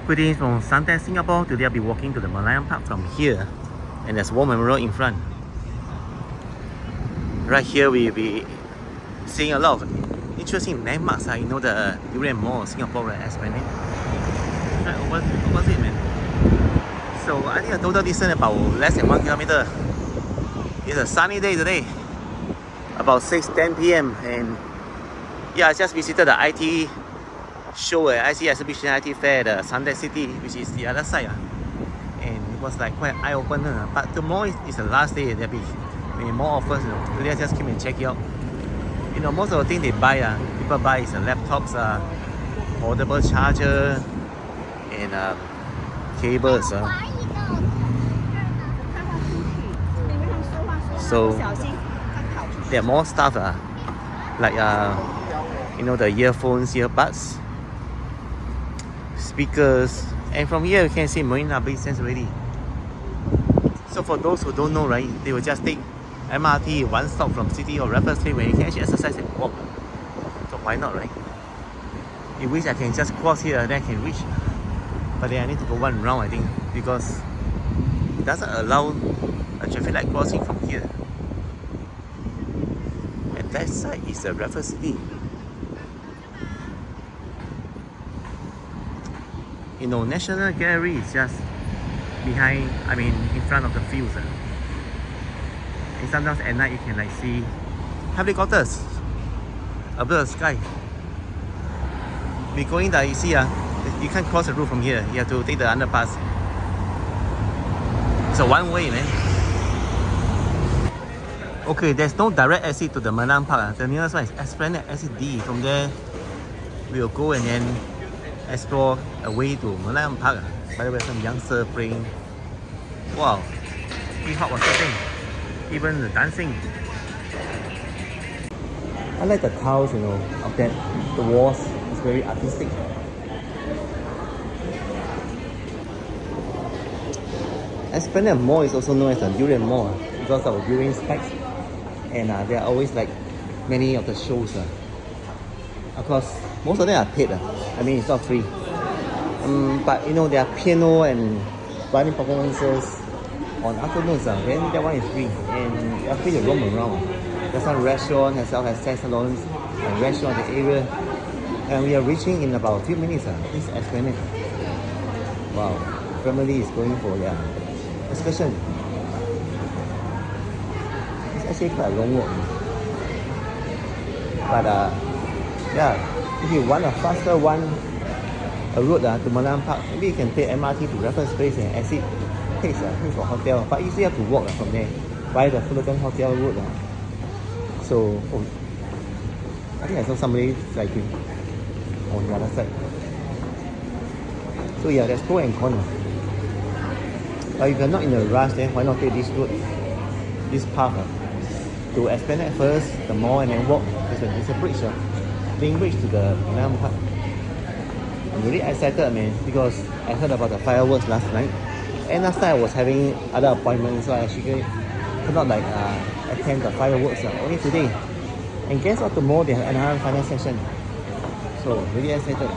Greetings from Suntec, Singapore. Today I'll be walking to the Malayan Park from here, and there's War Memorial in front. Right here we'll be seeing a lot of interesting landmarks. You know the Durian Mall of Singapore, right? Esplanade. Right opposite, man. So I think the total distance about less than 1 kilometer. It's a sunny day today, about 6:10 p.m. and yeah, I just visited the IT show, IC exhibition, IT fair, the Suntec City, which is the other side, and it was like quite eye-opener. But tomorrow is the last day. There'll be more offers. Today I just came and check it out. Most of the things they buy, people buy is laptops, portable charger, and cables. So there are more stuff, like the earphones, earbuds, speakers, and from here you can see Marina Bay Sands already. So for those who don't know, right, they will just take MRT one stop from City or Raffles Place where you can actually exercise and walk. So why not, right? You wish I can just cross here, then I can reach. But then I need to go one round, I think, because it doesn't allow a traffic light crossing from here. And that side is the Raffles City. National Gallery is just behind, in front of the fields. And sometimes at night you can see helicopters above the sky. We're going there, you see, you can't cross the road from here. You have to take the underpass. It's a one way, man. Okay, there's no direct exit to the Malayan Park. The nearest one is Esplanade Exit D. From there, we'll go and then explore a way to Malayan Park. By the way, some youngster playing. Wow, hip hop was something. Even the dancing. I like the tiles, of that. The walls is very artistic. Esplanade Mall is also known as the Durian Mall because of durian spikes, and there are always many of the shows. Of course, most of them are paid. It's not free. But there are piano and violin performances on afternoons. Then that one is free, and you are free to roam around. There's some restaurants as well as hair salons and restaurants in the area. And we are reaching in about a few minutes. This Esplanade. Wow, family is going for their excursion. It's actually quite a long walk. But if you want a faster route to Malayan Park, maybe you can take MRT to Raffles Place and exit H for hotel. But you still have to walk from there by the Fullerton Hotel route. So I think I saw somebody cycling on the other side. So yeah, there's pro and con. But if you're not in a rush, then why not take this route, this path to Esplanade first, the mall, and then walk. There's a bridge, link bridge to the Malayan Park. I'm really excited, man, because I heard about the fireworks last night, and last night I was having other appointments, so I actually could not attend the fireworks only today. And guess what? Tomorrow they have another final session. So really excited.